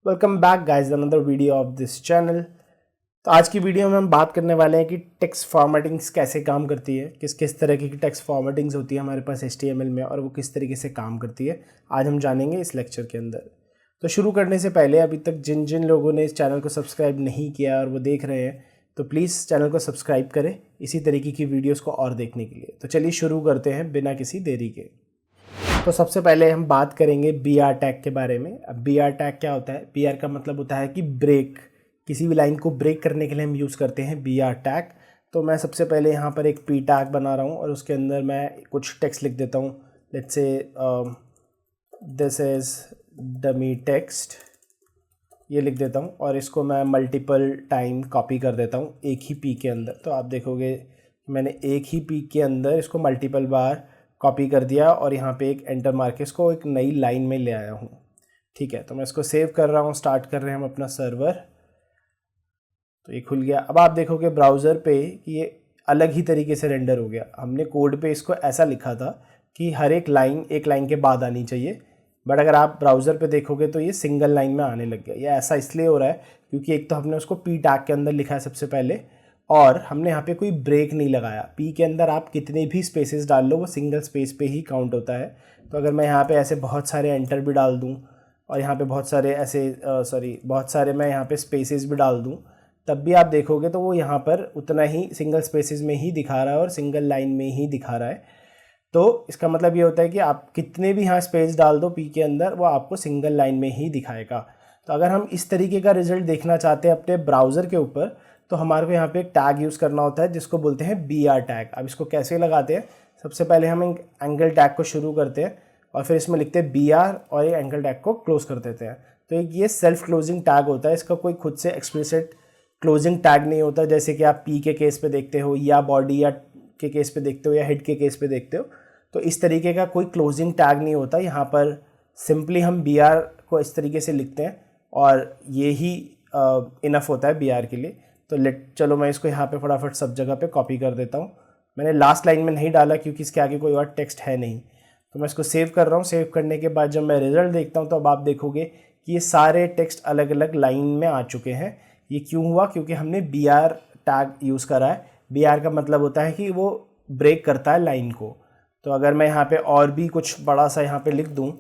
Welcome back guys, another video of this channel. तो आज की वीडियो में हम बात करने वाले हैं कि टेक्स्ट फॉर्मेटिंग्स कैसे काम करती है, किस किस तरह की टेक्स्ट फॉर्मेटिंग्स होती है हमारे पास HTML में और वो किस तरीके से काम करती है, आज हम जानेंगे इस लेक्चर के अंदर। तो शुरू करने से पहले अभी तक जिन जिन लोगों ने इस चैनल को सब्सक्राइब नहीं किया और वो देख रहे हैं तो प्लीज़ चैनल को सब्सक्राइब करें इसी तरीके की वीडियोज़ को और देखने के लिए। तो चलिए शुरू करते हैं बिना किसी देरी के। तो सबसे पहले हम बात करेंगे BR टैग के बारे में। अब BR टैग क्या होता है? BR का मतलब होता है कि ब्रेक, किसी भी लाइन को ब्रेक करने के लिए हम यूज़ करते हैं BR टैग। तो मैं सबसे पहले यहाँ पर एक P टैग बना रहा हूँ और उसके अंदर मैं कुछ टेक्स्ट लिख देता हूँ। Let's say this is dummy text, ये लिख देता हूँ और इसको मैं मल्टीपल टाइम कॉपी कर देता हूँ एक ही P के अंदर। तो आप देखोगे मैंने एक ही P के अंदर इसको मल्टीपल बार कॉपी कर दिया और यहाँ पे एक एंटर मार के इसको एक नई लाइन में ले आया हूँ। ठीक है, तो मैं इसको सेव कर रहा हूँ। स्टार्ट कर रहे हैं हम अपना सर्वर। तो ये खुल गया। अब आप देखोगे ब्राउज़र पे कि ये अलग ही तरीके से रेंडर हो गया। हमने कोड पे इसको ऐसा लिखा था कि हर एक लाइन के बाद आनी चाहिए, बट अगर आप ब्राउज़र पे देखोगे तो ये सिंगल लाइन में आने लग गया। ये ऐसा इसलिए हो रहा है क्योंकि एक तो हमने उसको P टैग के अंदर लिखा है सबसे पहले, और हमने यहाँ पे कोई ब्रेक नहीं लगाया। P के अंदर आप कितने भी स्पेसेस डाल लो वो सिंगल स्पेस पे ही काउंट होता है। तो अगर मैं यहाँ पे ऐसे बहुत सारे एंटर भी डाल दूँ और यहाँ पे बहुत सारे मैं यहाँ पे स्पेसेस भी डाल दूँ, तब भी आप देखोगे तो वो यहाँ पर उतना ही सिंगल स्पेसेस में ही दिखा रहा है और सिंगल लाइन में ही दिखा रहा है। तो इसका मतलब ये होता है कि आप कितने भी यहाँ स्पेस डाल दो P के अंदर, वो आपको सिंगल लाइन में ही दिखाएगा। तो अगर हम इस तरीके का रिजल्ट देखना चाहते हैं अपने ब्राउज़र के ऊपर, तो हमारे को यहाँ पे एक टैग यूज़ करना होता है जिसको बोलते हैं BR टैग। अब इसको कैसे लगाते हैं? सबसे पहले हम एक एंगल टैग को शुरू करते हैं और फिर इसमें लिखते हैं BR और ये एंगल टैग को क्लोज कर देते हैं। तो एक ये सेल्फ क्लोजिंग टैग होता है, इसका कोई खुद से एक्सप्लिसिट क्लोजिंग टैग नहीं होता, जैसे कि आप P के केस पे देखते हो या बॉडी या के केस पे देखते हो या हेड के केस पे देखते हो। तो इस तरीके का कोई क्लोजिंग टैग नहीं होता। यहाँ पर सिंपली हम BR को इस तरीके से लिखते हैं और ये ही इनफ होता है BR के लिए। तो चलो मैं इसको यहाँ पे फटाफट सब जगह पे कॉपी कर देता हूँ। मैंने लास्ट लाइन में नहीं डाला क्योंकि इसके आगे कोई और टेक्स्ट है नहीं। तो मैं इसको सेव कर रहा हूँ। सेव करने के बाद जब मैं रिज़ल्ट देखता हूँ तो अब आप देखोगे कि ये सारे टेक्स्ट अलग अलग लाइन में आ चुके हैं। ये क्यों हुआ? क्योंकि हमने BR टैग यूज़ करा है। BR का मतलब होता है कि वो ब्रेक करता है लाइन को। तो अगर मैं यहाँ पे और भी कुछ बड़ा सा यहाँ पे लिख दूँ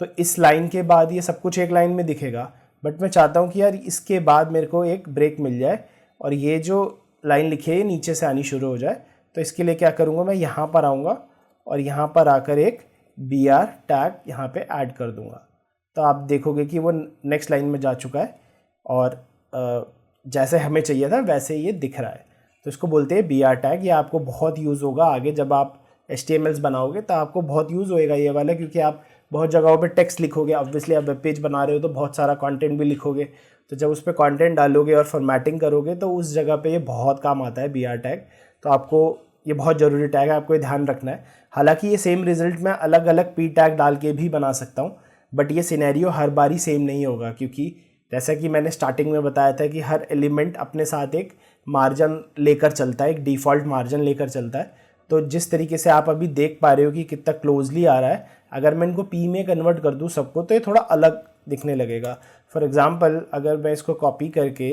तो इस लाइन के बाद ये सब कुछ एक लाइन में दिखेगा, बट मैं चाहता हूँ कि यार इसके बाद मेरे को एक ब्रेक मिल जाए और ये जो लाइन लिखी है ये नीचे से आनी शुरू हो जाए। तो इसके लिए क्या करूँगा, मैं यहाँ पर आऊँगा और यहाँ पर आकर एक BR टैग यहाँ पे ऐड कर दूँगा। तो आप देखोगे कि वो नेक्स्ट लाइन में जा चुका है और जैसे हमें चाहिए था वैसे ये दिख रहा है। तो इसको बोलते हैं BR टैग। ये आपको बहुत यूज़ होगा आगे जब आप HTMLs बनाओगे, तो आपको बहुत यूज़ होएगा ये वाला, क्योंकि आप बहुत जगहों पे टेक्स्ट लिखोगे। ऑब्वियसली आप वेब पेज बना रहे हो तो बहुत सारा कंटेंट भी लिखोगे, तो जब उस पर कंटेंट डालोगे और फॉर्मेटिंग करोगे तो उस जगह पे ये बहुत काम आता है BR टैग। तो आपको ये बहुत ज़रूरी टैग है, आपको ये ध्यान रखना है। हालांकि ये सेम रिजल्ट मैं अलग अलग P टैग डाल के भी बना सकता हूँ, बट ये सिनेरियो हर बारी सेम नहीं होगा, क्योंकि जैसा कि मैंने स्टार्टिंग में बताया था कि हर एलिमेंट अपने साथ एक मार्जिन लेकर चलता है, एक डिफ़ॉल्ट मार्जिन लेकर चलता है। तो जिस तरीके से आप अभी देख पा रहे हो कि कितना क्लोजली आ रहा है, अगर मैं इनको P में कन्वर्ट कर दूँ सबको तो ये थोड़ा अलग दिखने लगेगा। फॉर एग्ज़ाम्पल अगर मैं इसको कॉपी करके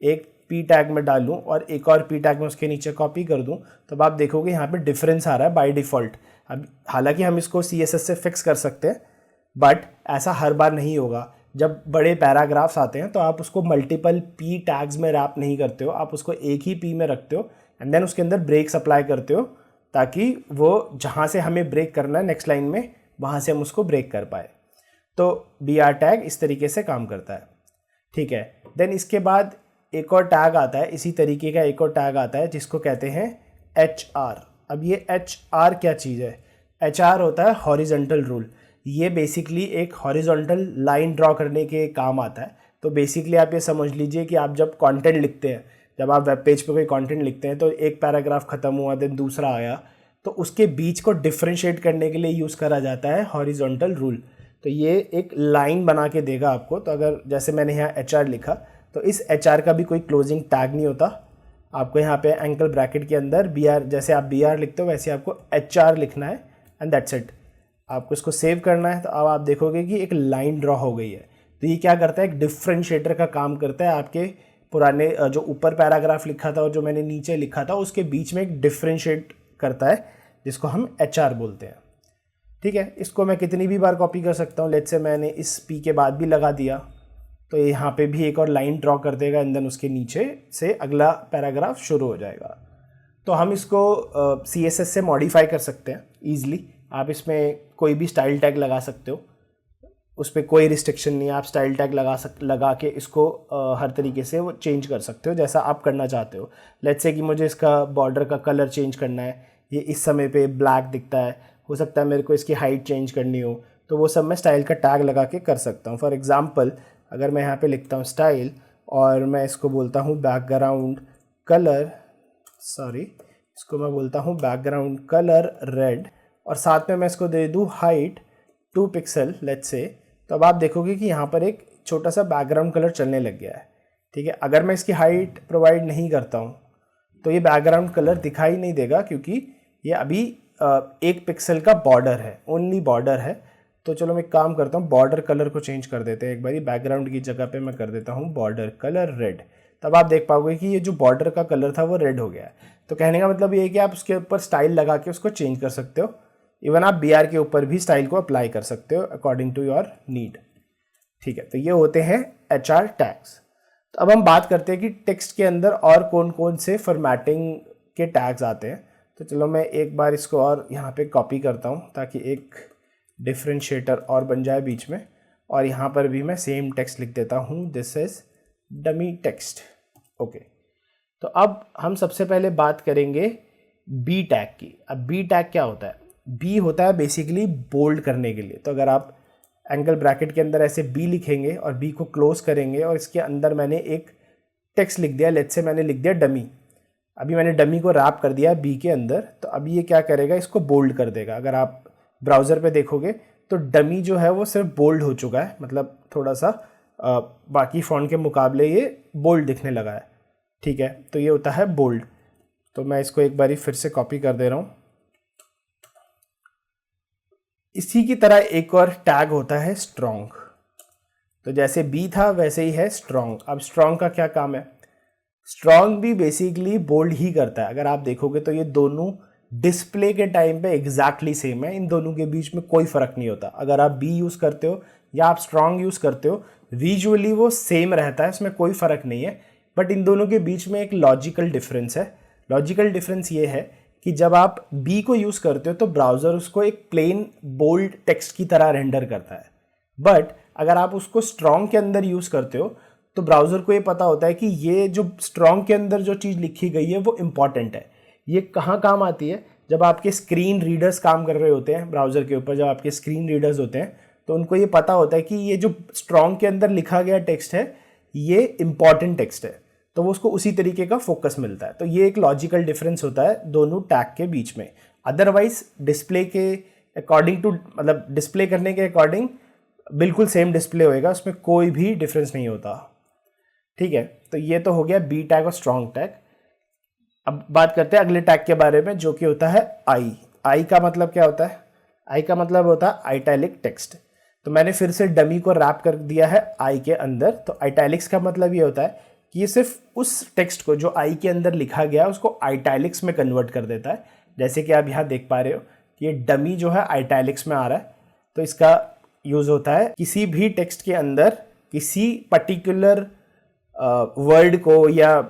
एक P टैग में डालूँ और एक और P टैग में उसके नीचे कॉपी कर दूँ, तो आप देखोगे यहाँ पे डिफरेंस आ रहा है बाय डिफ़ॉल्ट। अब हालांकि हम इसको CSS से फिक्स कर सकते हैं, बट ऐसा हर बार नहीं होगा। जब बड़े पैराग्राफ्स आते हैं तो आप उसको मल्टीपल P टैग्स में रैप नहीं करते हो, आप उसको एक ही P में रखते हो एंड देन उसके अंदर ब्रेक्स अप्लाई करते हो, ताकि वो जहाँ से हमें ब्रेक करना है नेक्स्ट लाइन में वहाँ से हम उसको ब्रेक कर पाए। तो BR टैग इस तरीके से काम करता है। ठीक है, देन इसके बाद एक और टैग आता है, इसी तरीके का एक और टैग आता है जिसको कहते हैं HR। अब ये HR क्या चीज़ है? HR होता है हॉरिजॉन्टल रूल। ये बेसिकली एक हॉरिजॉन्टल लाइन ड्रॉ करने के काम आता है। तो बेसिकली आप ये समझ लीजिए कि आप जब कंटेंट लिखते हैं, जब आप वेब पेज पे कोई कंटेंट लिखते हैं तो एक पैराग्राफ ख़त्म हुआ देन दूसरा आया, तो उसके बीच को डिफ्रेंशिएट करने के लिए यूज़ करा जाता है हॉरिजॉन्टल रूल। तो ये एक लाइन बना के देगा आपको। तो अगर जैसे मैंने यहाँ HR लिखा, तो इस HR का भी कोई क्लोजिंग टैग नहीं होता। आपको यहाँ पे एंगल ब्रैकेट के अंदर BR, जैसे आप BR लिखते हो वैसे आपको HR लिखना है एंड दैट्स इट। आपको इसको सेव करना है। तो अब आप देखोगे कि एक लाइन ड्रॉ हो गई है। तो ये क्या करता है, एक डिफ्रेंशिएटर का काम करता है। आपके पुराने जो ऊपर पैराग्राफ लिखा था और जो मैंने नीचे लिखा था उसके बीच में एक डिफ्रेंशिएट करता है, जिसको हम HR बोलते हैं। ठीक है, इसको मैं कितनी भी बार कॉपी कर सकता हूँ। लेट्स से मैंने इस P के बाद भी लगा दिया तो यहाँ पे भी एक और लाइन ड्रॉ कर देगा एंड देन उसके नीचे से अगला पैराग्राफ शुरू हो जाएगा। तो हम इसको CSS से मॉडिफाई कर सकते हैं ईजिली। आप इसमें कोई भी स्टाइल टैग लगा सकते हो, उस पर कोई रिस्ट्रिक्शन नहीं है। आप स्टाइल टैग लगा के इसको हर तरीके से वो चेंज कर सकते हो जैसा आप करना चाहते हो। लेट्स से कि मुझे इसका बॉर्डर का कलर चेंज करना है, ये इस समय पे ब्लैक दिखता है, हो सकता है मेरे को इसकी हाइट चेंज करनी हो, तो वो सब मैं स्टाइल का टैग लगा के कर सकता हूँ। फॉर एग्जांपल अगर मैं यहाँ पे लिखता हूँ स्टाइल और मैं इसको बोलता हूँ बैकग्राउंड कलर, इसको मैं बोलता हूँ बैकग्राउंड कलर रेड और साथ में मैं इसको दे दूँ हाइट 2 पिक्सल लेट्स से, तो अब आप देखोगे कि यहाँ पर एक छोटा सा बैकग्राउंड कलर चलने लग गया है। ठीक है, अगर मैं इसकी हाइट प्रोवाइड नहीं करता हूँ तो ये बैकग्राउंड कलर दिखाई नहीं देगा क्योंकि ये अभी 1 पिक्सल का बॉर्डर है, ओनली बॉर्डर है। तो चलो मैं एक काम करता हूँ, बॉर्डर कलर को चेंज कर देते हैं एक बारी। बैकग्राउंड की जगह पे मैं कर देता हूँ बॉर्डर कलर रेड। तब आप देख पाओगे कि ये जो बॉर्डर का कलर था वो रेड हो गया है। तो कहने का मतलब ये है कि आप उसके ऊपर स्टाइल लगा के उसको चेंज कर सकते हो। इवन आप BR के ऊपर भी स्टाइल को अप्लाई कर सकते हो अकॉर्डिंग टू योर नीड। ठीक है, तो ये होते हैं HR टैग्स। तो अब हम बात करते हैं कि टेक्स्ट के अंदर और कौन कौन से फॉर्मेटिंग के टैग्स आते हैं। तो चलो मैं एक बार इसको और यहाँ पे कॉपी करता हूँ ताकि एक डिफ्रेंशिएटर और बन जाए बीच में, और यहाँ पर भी मैं सेम टेक्स्ट लिख देता हूँ, this is dummy text. Okay, तो अब हम सबसे पहले बात करेंगे B टैग की। अब B टैग क्या होता है? B होता है बेसिकली बोल्ड करने के लिए। तो अगर आप एंगल ब्रैकेट के अंदर ऐसे B लिखेंगे और B को क्लोज करेंगे और इसके अंदर मैंने एक टेक्स्ट लिख दिया, लेट्स से मैंने लिख दिया डमी। अभी मैंने डमी को रैप कर दिया B के अंदर, तो अभी ये क्या करेगा, इसको बोल्ड कर देगा। अगर आप ब्राउज़र पे देखोगे तो डमी जो है वो सिर्फ बोल्ड हो चुका है, मतलब थोड़ा सा बाकी फ़ॉन्ट के मुकाबले ये बोल्ड दिखने लगा है। ठीक है, तो ये होता है बोल्ड। तो मैं इसको एक बारी फिर से कॉपी कर दे रहा हूँ। इसी की तरह एक और टैग होता है स्ट्रॉन्ग। तो जैसे B था वैसे ही है स्ट्रॉन्ग। अब स्ट्रॉन्ग का क्या काम है? स्ट्रॉन्ग भी बेसिकली बोल्ड ही करता है। अगर आप देखोगे तो ये दोनों डिस्प्ले के टाइम पे एग्जैक्टली सेम है, इन दोनों के बीच में कोई फ़र्क नहीं होता। अगर आप B यूज़ करते हो या आप स्ट्रॉन्ग यूज़ करते हो, विजुअली वो सेम रहता है, इसमें कोई फ़र्क नहीं है। बट इन दोनों के बीच में एक लॉजिकल डिफरेंस है। लॉजिकल डिफरेंस ये है कि जब आप B को यूज़ करते हो तो ब्राउज़र उसको एक प्लेन बोल्ड टेक्स्ट की तरह रेंडर करता है। बट अगर आप उसको स्ट्रॉन्ग के अंदर यूज़ करते हो तो ब्राउज़र को ये पता होता है कि ये जो स्ट्रॉन्ग के अंदर जो चीज़ लिखी गई है वो इम्पॉर्टेंट है। ये कहाँ काम आती है? जब आपके स्क्रीन रीडर्स काम कर रहे होते हैं ब्राउज़र के ऊपर, जब आपके स्क्रीन रीडर्स होते हैं तो उनको ये पता होता है कि ये जो स्ट्रॉन्ग के अंदर लिखा गया टेक्स्ट है ये इम्पॉर्टेंट टेक्स्ट है, तो वो उसको उसी तरीके का फोकस मिलता है। तो ये एक लॉजिकल डिफरेंस होता है दोनों टैग के बीच में। अदरवाइज डिस्प्ले के अकॉर्डिंग टू, मतलब डिस्प्ले करने के अकॉर्डिंग बिल्कुल सेम डिस्प्ले होएगा, उसमें कोई भी डिफरेंस नहीं होता। ठीक है, तो ये तो हो गया B टैग और स्ट्रॉन्ग टैग। अब बात करते हैं अगले टैग के बारे में जो कि होता है आई का मतलब क्या होता है? आई का मतलब होता है आइटैलिक टेक्स्ट। तो मैंने फिर से डमी को रैप कर दिया है आई के अंदर। तो आइटैलिक्स का मतलब ये होता है कि ये सिर्फ उस टेक्स्ट को जो आई के अंदर लिखा गया उसको आइटैलिक्स में कन्वर्ट कर देता है। जैसे कि आप यहाँ देख पा रहे हो कि ये डमी जो है आइटैलिक्स में आ रहा है। तो इसका यूज़ होता है किसी भी टेक्स्ट के अंदर किसी पर्टिकुलर वर्ड को या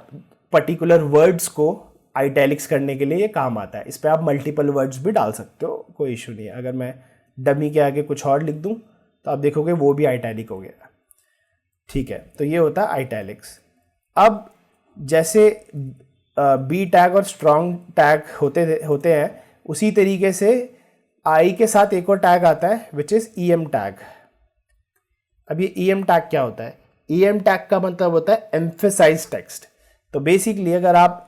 पर्टिकुलर वर्ड्स को आइटैलिक्स करने के लिए ये काम आता है। इस पर आप मल्टीपल वर्ड्स भी डाल सकते हो, कोई इशू नहीं है। अगर मैं डमी के आगे कुछ और लिख दूं तो आप देखोगे वो भी आइटैलिक हो गया। ठीक है, तो ये होता है आइटैलिक्स। अब जैसे B टैग और स्ट्रॉन्ग टैग होते हैं उसी तरीके से आई के साथ एक और टैग आता है विच इज़ EM टैग। अब ये EM टैग क्या होता है? EM टैग का मतलब होता है एम्फेसाइज टेक्स्ट। तो बेसिकली अगर आप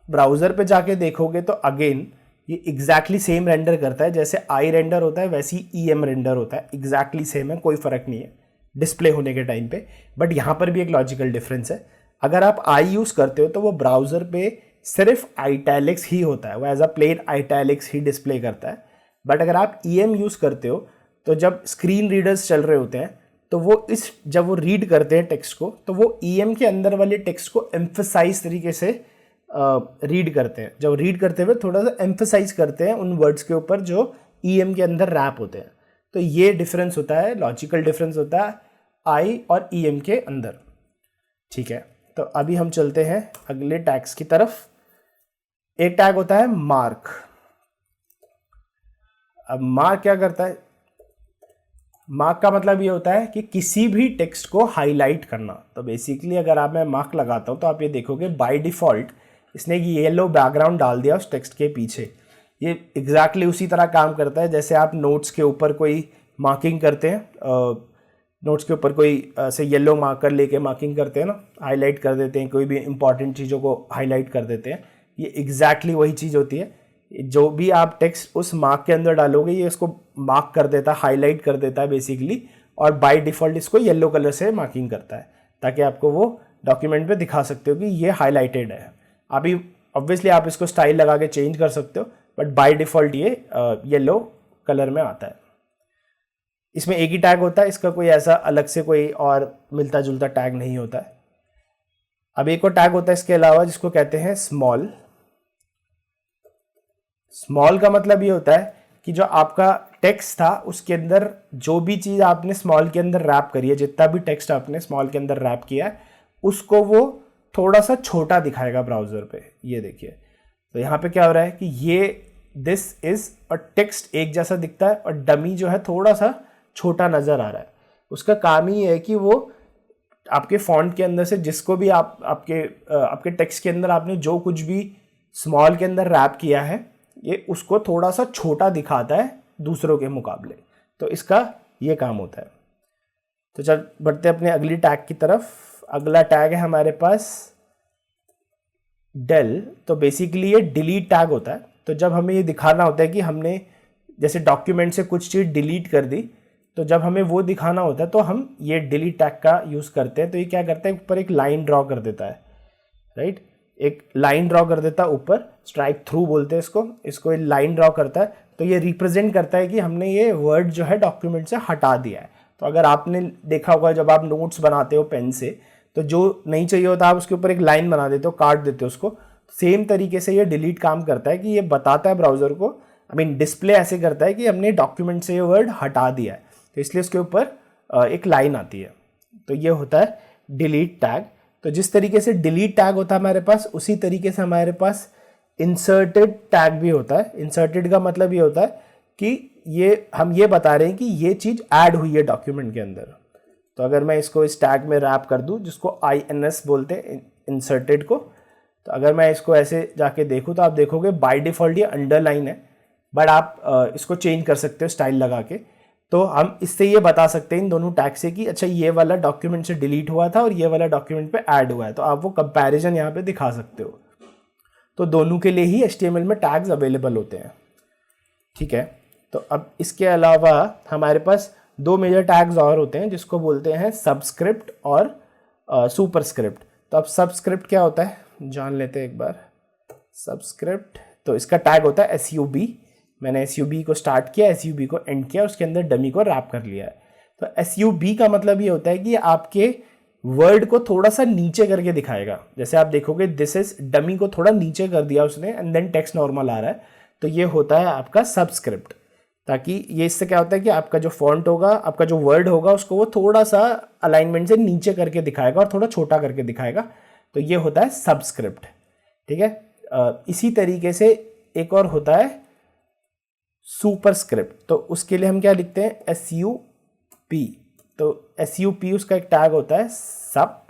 ब्राउज़र पे जाके देखोगे तो अगेन ये एग्जैक्टली सेम रेंडर करता है। जैसे आई रेंडर होता है वैसे ही EM रेंडर होता है, एग्जैक्टली सेम है, कोई फ़र्क नहीं है डिस्प्ले होने के टाइम पे। बट यहाँ पर भी एक लॉजिकल डिफरेंस है। अगर आप आई यूज़ करते हो तो वो ब्राउज़र पे सिर्फ आइटैलिक्स ही होता है, वो एज अ प्लेन आइटैलिक्स ही डिस्प्ले करता है। बट अगर आप EM यूज़ करते हो तो जब स्क्रीन रीडर्स चल रहे होते हैं तो वो जब वो रीड करते हैं टेक्स्ट को, तो वो EM के अंदर वाले टेक्स्ट को एम्फसाइज तरीके से रीड करते हैं। जब रीड करते हुए थोड़ा सा एम्फसाइज करते हैं उन वर्ड्स के ऊपर जो EM के अंदर रैप होते हैं। तो ये डिफरेंस होता है, लॉजिकल डिफरेंस होता है I और EM के अंदर। ठीक है, तो अभी हम चलते हैं अगले टैग्स की तरफ। एक टैग होता है मार्क। अब मार्क क्या करता है? मार्क का मतलब ये होता है कि किसी भी टेक्स्ट को हाईलाइट करना। तो बेसिकली अगर मैं मार्क लगाता हूँ तो आप ये देखोगे बाय डिफ़ॉल्ट इसने एक येलो बैकग्राउंड डाल दिया उस टेक्स्ट के पीछे। ये एग्जैक्टली उसी तरह काम करता है जैसे आप नोट्स के ऊपर कोई मार्किंग करते हैं, नोट्स के ऊपर कोई से येलो मार्कर लेके मार्किंग करते हैं ना, हाईलाइट कर देते हैं, कोई भी इंपॉर्टेंट चीज़ों को हाईलाइट कर देते हैं। ये एग्जैक्टली वही चीज़ होती है। जो भी आप टेक्स्ट उस मार्क के अंदर डालोगे ये इसको मार्क कर देता है, हाईलाइट कर देता है बेसिकली, और बाय डिफ़ॉल्ट इसको येलो कलर से मार्किंग करता है ताकि आपको वो डॉक्यूमेंट पे दिखा सकते हो कि ये हाईलाइटेड है। अभी ऑब्वियसली आप इसको स्टाइल लगा के चेंज कर सकते हो, बट बाय डिफ़ॉल्ट ये येलो कलर में आता है। इसमें एक ही टैग होता है, इसका कोई ऐसा अलग से कोई और मिलता जुलता टैग नहीं होता है। अब एक और टैग होता है इसके अलावा जिसको कहते हैं स्मॉल। स्मॉल का मतलब ये होता है कि जो आपका टेक्स्ट था उसके अंदर जो भी चीज़ आपने स्मॉल के अंदर रैप करी है, जितना भी टेक्स्ट आपने स्मॉल के अंदर रैप किया है उसको वो थोड़ा सा छोटा दिखाएगा ब्राउज़र पे। ये देखिए, तो यहाँ पे क्या हो रहा है कि ये दिस इज़ और टेक्स्ट एक जैसा दिखता है और डमी जो है थोड़ा सा छोटा नज़र आ रहा है। उसका काम ही है कि वो आपके फॉन्ट के अंदर से जिसको भी आपके टेक्स्ट के अंदर आपने जो कुछ भी स्मॉल के अंदर रैप किया है ये उसको थोड़ा सा छोटा दिखाता है दूसरों के मुकाबले। तो इसका ये काम होता है। तो चल बढ़ते अपने अगली टैग की तरफ। अगला टैग है हमारे पास डेल। तो बेसिकली ये डिलीट टैग होता है। तो जब हमें ये दिखाना होता है कि हमने जैसे डॉक्यूमेंट से कुछ चीज़ डिलीट कर दी, तो जब हमें वो दिखाना होता है तो हम ये डिलीट टैग का यूज़ करते हैं। तो ये क्या करता है, ऊपर एक लाइन ड्रॉ कर देता है, राइट, एक लाइन ड्रॉ कर देता है ऊपर, स्ट्राइक थ्रू बोलते हैं इसको ये लाइन ड्रॉ करता है। तो ये रिप्रेजेंट करता है कि हमने ये वर्ड जो है डॉक्यूमेंट से हटा दिया है। तो अगर आपने देखा होगा जब आप नोट्स बनाते हो पेन से, तो जो नहीं चाहिए होता आप उसके ऊपर एक लाइन बना देते हो, काट देते हो उसको। सेम तरीके से ये डिलीट काम करता है कि ये बताता है ब्राउज़र को, डिस्प्ले ऐसे करता है कि हमने डॉक्यूमेंट से ये वर्ड हटा दिया है, तो इसलिए उसके ऊपर एक लाइन आती है। तो ये होता है डिलीट टैग। तो जिस तरीके से डिलीट टैग होता है हमारे पास, उसी तरीके से हमारे पास इंसर्टेड टैग भी होता है। इंसर्टेड का मतलब ये होता है कि हम ये बता रहे हैं कि ये चीज़ ऐड हुई है डॉक्यूमेंट के अंदर। तो अगर मैं इसको इस टैग में रैप कर दूं जिसको INS बोलते हैं, इंसर्टेड को, तो अगर मैं इसको ऐसे जाके देखूं तो आप देखोगे बाय डिफ़ॉल्ट ये अंडरलाइन है, बट आप इसको चेंज कर सकते हो स्टाइल लगा के। तो हम इससे ये बता सकते हैं इन दोनों टैग से कि अच्छा ये वाला डॉक्यूमेंट से डिलीट हुआ था और ये वाला डॉक्यूमेंट पे ऐड हुआ है। तो आप वो कंपैरिजन यहाँ पे दिखा सकते हो। तो दोनों के लिए ही HTML में टैग्स अवेलेबल होते हैं। ठीक है, तो अब इसके अलावा हमारे पास दो मेजर टैग्स और होते हैं जिसको बोलते हैं सबस्क्रिप्ट और सुपरस्क्रिप्ट। तो अब सबस्क्रिप्ट क्या होता है जान लेते हैं एक बार। सबस्क्रिप्ट, तो इसका टैग होता है SUB। मैंने SUB को स्टार्ट किया, SUB को एंड किया, उसके अंदर डमी को रैप कर लिया है। तो SUB का मतलब ये होता है कि आपके वर्ड को थोड़ा सा नीचे करके दिखाएगा। जैसे आप देखोगे दिस इज, डमी को थोड़ा नीचे कर दिया उसने एंड देन टेक्स्ट नॉर्मल आ रहा है, तो ये होता है आपका सबस्क्रिप्ट। ताकि ये इससे क्या होता है कि आपका जो फॉन्ट होगा, आपका जो वर्ड होगा, उसको वो थोड़ा सा अलाइनमेंट से नीचे करके दिखाएगा और थोड़ा छोटा करके दिखाएगा। तो ये होता है सबस्क्रिप्ट। ठीक है, इसी तरीके से एक और होता है सुपरस्क्रिप्ट। तो उसके लिए हम क्या लिखते हैं, SUP। तो SUP उसका एक टैग होता है सब।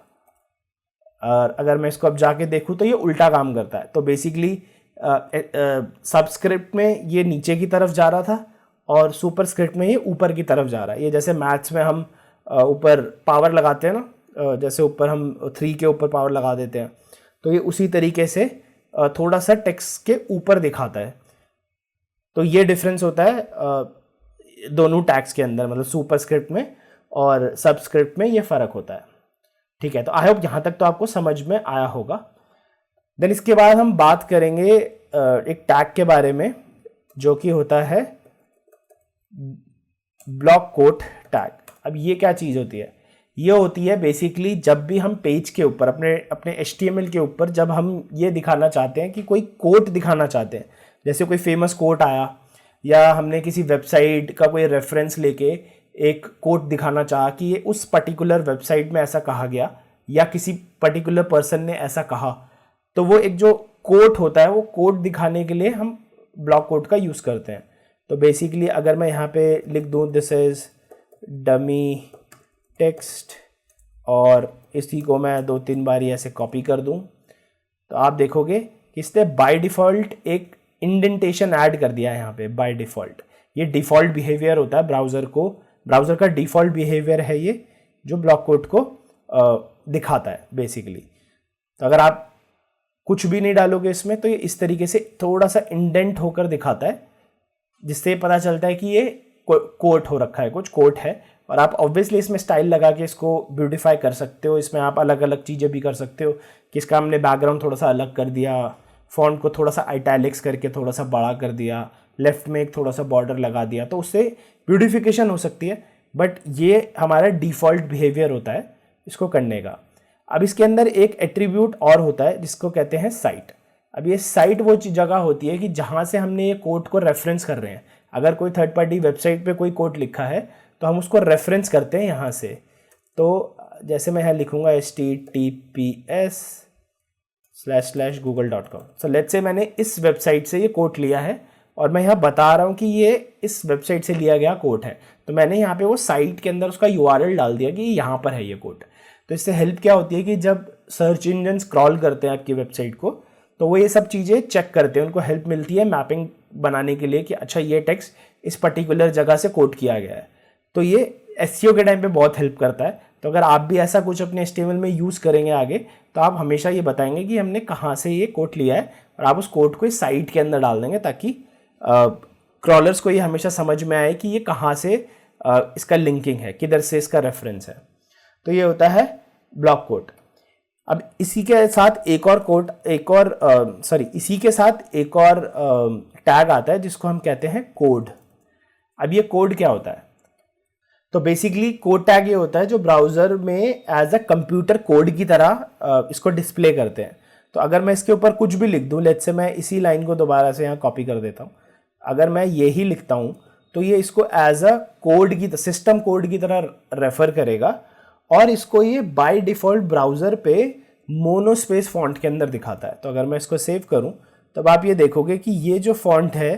और अगर मैं इसको अब जाके देखूँ तो ये उल्टा काम करता है। तो बेसिकली सबस्क्रिप्ट में ये नीचे की तरफ जा रहा था और सुपरस्क्रिप्ट में ये ऊपर की तरफ जा रहा है। ये जैसे मैथ्स में हम ऊपर पावर लगाते हैं ना, जैसे ऊपर हम 3 के ऊपर पावर लगा देते हैं, तो ये उसी तरीके से थोड़ा सा टेक्स्ट के ऊपर दिखाता है। तो ये डिफरेंस होता है दोनों टैग्स के अंदर, मतलब सुपरस्क्रिप्ट में और सबस्क्रिप्ट में ये फ़र्क होता है। ठीक है, तो आई होप यहाँ तक तो आपको समझ में आया होगा। देन इसके बाद हम बात करेंगे एक टैग के बारे में जो कि होता है ब्लॉक कोट टैग। अब ये क्या चीज़ होती है? ये होती है बेसिकली जब भी हम पेज के ऊपर अपने HTML के ऊपर जब हम ये दिखाना चाहते हैं कि कोई कोट दिखाना चाहते हैं, जैसे कोई फेमस कोट आया या हमने किसी वेबसाइट का कोई रेफरेंस लेके एक कोट दिखाना चाहा कि ये उस पर्टिकुलर वेबसाइट में ऐसा कहा गया या किसी पर्टिकुलर पर्सन ने ऐसा कहा, तो वो एक जो कोट होता है वो कोट दिखाने के लिए हम ब्लॉक कोट का यूज़ करते हैं। तो बेसिकली अगर मैं यहाँ पे लिख दूँ दिस इज़ डमी टेक्स्ट और इसी को मैं 2-3 बार ऐसे कॉपी कर दूँ, तो आप देखोगे कि इसने बाय डिफ़ॉल्ट एक इंडेंटेशन ऐड कर दिया है यहाँ पे बाय डिफ़ॉल्ट। ये डिफ़ॉल्ट बिहेवियर होता है ब्राउज़र का डिफ़ॉल्ट बिहेवियर है ये, जो ब्लॉक कोड को दिखाता है बेसिकली। तो अगर आप कुछ भी नहीं डालोगे इसमें तो ये इस तरीके से थोड़ा सा इंडेंट होकर दिखाता है, जिससे पता चलता है कि ये कोट हो रखा है, कुछ कोट है। और आप ऑब्वियसली इसमें स्टाइल लगा के इसको ब्यूटीफाई कर सकते हो। इसमें आप अलग अलग चीज़ें भी कर सकते हो कि इसका हमने बैकग्राउंड थोड़ा सा अलग कर दिया, फॉन्ट को थोड़ा सा इटैलिक्स करके थोड़ा सा बड़ा कर दिया, लेफ्ट में एक थोड़ा सा बॉर्डर लगा दिया, तो उससे ब्यूटिफिकेशन हो सकती है। बट ये हमारा डिफ़ॉल्ट बिहेवियर होता है इसको करने का। अब इसके अंदर एक एट्रीब्यूट और होता है जिसको कहते हैं साइट। अब ये साइट वो जगह होती है कि जहाँ से हमने ये कोड को रेफरेंस कर रहे हैं। अगर कोई थर्ड पार्टी वेबसाइट पे कोई कोड लिखा है तो हम उसको रेफरेंस करते हैं यहाँ से। तो जैसे मैं यहाँ लिखूँगा https://google.com। सो लेट्स से मैंने इस वेबसाइट से ये कोड लिया है और मैं यहाँ बता रहा हूँ कि ये इस वेबसाइट से लिया गया कोड है। तो मैंने यहाँ पे वो साइट के अंदर उसका URL डाल दिया कि यहाँ पर है ये कोड। तो इससे हेल्प क्या होती है कि जब सर्च इंजन स्क्रॉल करते हैं आपकी वेबसाइट को तो वो ये सब चीज़ें चेक करते हैं, उनको हेल्प मिलती है मैपिंग बनाने के लिए कि अच्छा ये टेक्स्ट इस पर्टिकुलर जगह से कोड किया गया है। तो ये SEO के टाइम पे बहुत हेल्प करता है। तो अगर आप भी ऐसा कुछ अपने HTML में यूज़ करेंगे आगे तो आप हमेशा ये बताएंगे कि हमने कहाँ से ये कोड लिया है और आप उस कोड को इस साइट के अंदर डाल देंगे ताकि क्रॉलर्स को ये हमेशा समझ में आए कि ये कहाँ से इसका लिंकिंग है, किधर से इसका रेफरेंस है। तो ये होता है ब्लॉक कोड। अब इसी के साथ एक और टैग आता है जिसको हम कहते हैं कोड। अब ये कोड क्या होता है? तो बेसिकली कोड टैग ये होता है जो ब्राउज़र में एज अ कंप्यूटर कोड की तरह इसको डिस्प्ले करते हैं। तो अगर मैं इसके ऊपर कुछ भी लिख दूँ, लेट्स से मैं इसी लाइन को दोबारा से यहाँ कॉपी कर देता हूँ, अगर मैं यही लिखता हूँ तो ये इसको एज अ कोड की सिस्टम कोड की तरह रेफर करेगा और इसको ये बाय डिफ़ॉल्ट ब्राउज़र पे मोनोस्पेस फॉन्ट के अंदर दिखाता है। तो अगर मैं इसको सेव करूँ तब आप ये देखोगे कि ये जो फॉन्ट है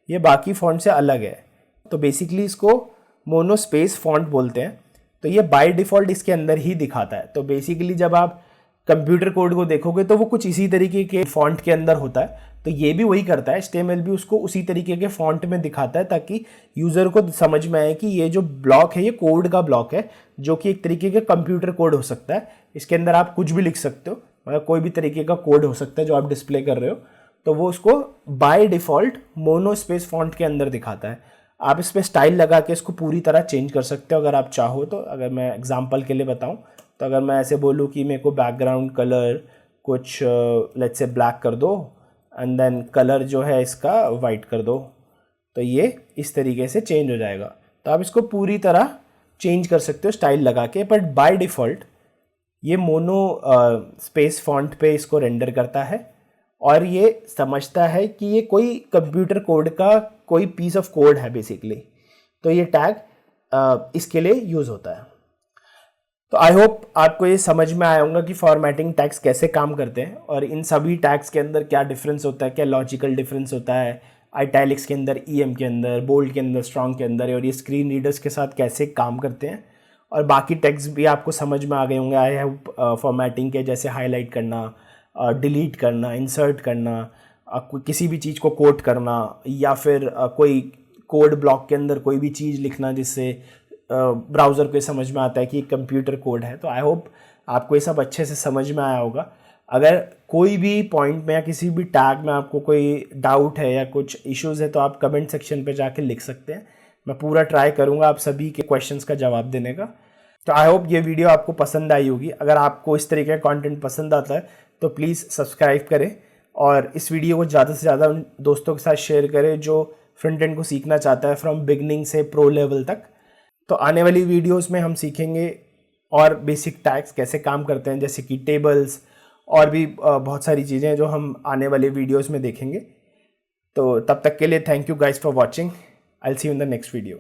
ये बाकी फॉन्ट से अलग है। तो बेसिकली इसको मोनोस्पेस फॉन्ट बोलते हैं। तो ये बाय डिफ़ॉल्ट इसके अंदर ही दिखाता है। तो बेसिकली जब आप कंप्यूटर कोड को देखोगे तो वो कुछ इसी तरीके के फॉन्ट के अंदर होता है। तो ये भी वही करता है, HTML भी उसको उसी तरीके के फॉन्ट में दिखाता है ताकि यूज़र को समझ में आए कि ये जो ब्लॉक है ये कोड का ब्लॉक है, जो कि एक तरीके का कंप्यूटर कोड हो सकता है। इसके अंदर आप कुछ भी लिख सकते हो, मतलब कोई भी तरीके का कोड हो सकता है जो आप डिस्प्ले कर रहे हो। तो वो उसको बाय डिफ़ॉल्ट मोनोस्पेस फॉन्ट के अंदर दिखाता है। आप इस पर स्टाइल लगा के इसको पूरी तरह चेंज कर सकते हो अगर आप चाहो तो। अगर मैं एग्जांपल के लिए बताऊं तो अगर मैं ऐसे बोलूं कि मेरे को बैकग्राउंड कलर कुछ लेट्स से ब्लैक कर दो एंड देन कलर जो है इसका वाइट कर दो, तो ये इस तरीके से चेंज हो जाएगा। तो आप इसको पूरी तरह चेंज कर सकते हो स्टाइल लगा के, बट बाय डिफ़ॉल्ट ये मोनो स्पेस फॉन्ट पे इसको रेंडर करता है और ये समझता है कि ये कोई कंप्यूटर कोड का कोई पीस ऑफ कोड है बेसिकली। तो ये टैग इसके लिए यूज़ होता है। तो आई होप आपको ये समझ में आया होगा कि फॉर्मेटिंग टैग्स कैसे काम करते हैं और इन सभी टैग्स के अंदर क्या डिफरेंस होता है, क्या लॉजिकल डिफरेंस होता है, इटैलिक्स के अंदर, EM के अंदर, बोल्ड के अंदर, स्ट्रॉन्ग के अंदर, और ये स्क्रीन रीडर्स के साथ कैसे काम करते हैं। और बाकी टैग्स भी आपको समझ में आ गए होंगे आई होप फॉर्मेटिंग के, जैसे हाईलाइट करना, डिलीट करना, इंसर्ट करना, किसी भी चीज़ को कोट करना या फिर कोई कोड ब्लॉक के अंदर कोई भी चीज़ लिखना जिससे ब्राउज़र को समझ में आता है कि कंप्यूटर कोड है। तो आई होप आपको ये सब अच्छे से समझ में आया होगा। अगर कोई भी पॉइंट में या किसी भी टैग में आपको कोई डाउट है या कुछ इश्यूज़ है तो आप कमेंट सेक्शन पे जाके लिख सकते हैं। मैं पूरा ट्राई करूँगा आप सभी के क्वेश्चंस का जवाब देने का। तो आई होप ये वीडियो आपको पसंद आई होगी। अगर आपको इस तरीके का कंटेंट पसंद आता है तो प्लीज़ सब्सक्राइब करें और इस वीडियो को ज़्यादा से ज़्यादा उन दोस्तों के साथ शेयर करें जो फ्रंट एंड को सीखना चाहता है फ्रॉम बिगनिंग से प्रो लेवल तक। तो आने वाली वीडियोस में हम सीखेंगे और बेसिक टैग्स कैसे काम करते हैं, जैसे कि टेबल्स और भी बहुत सारी चीज़ें जो हम आने वाले वीडियोस में देखेंगे। तो तब तक के लिए thank you guys for watching. I will see you in the next video.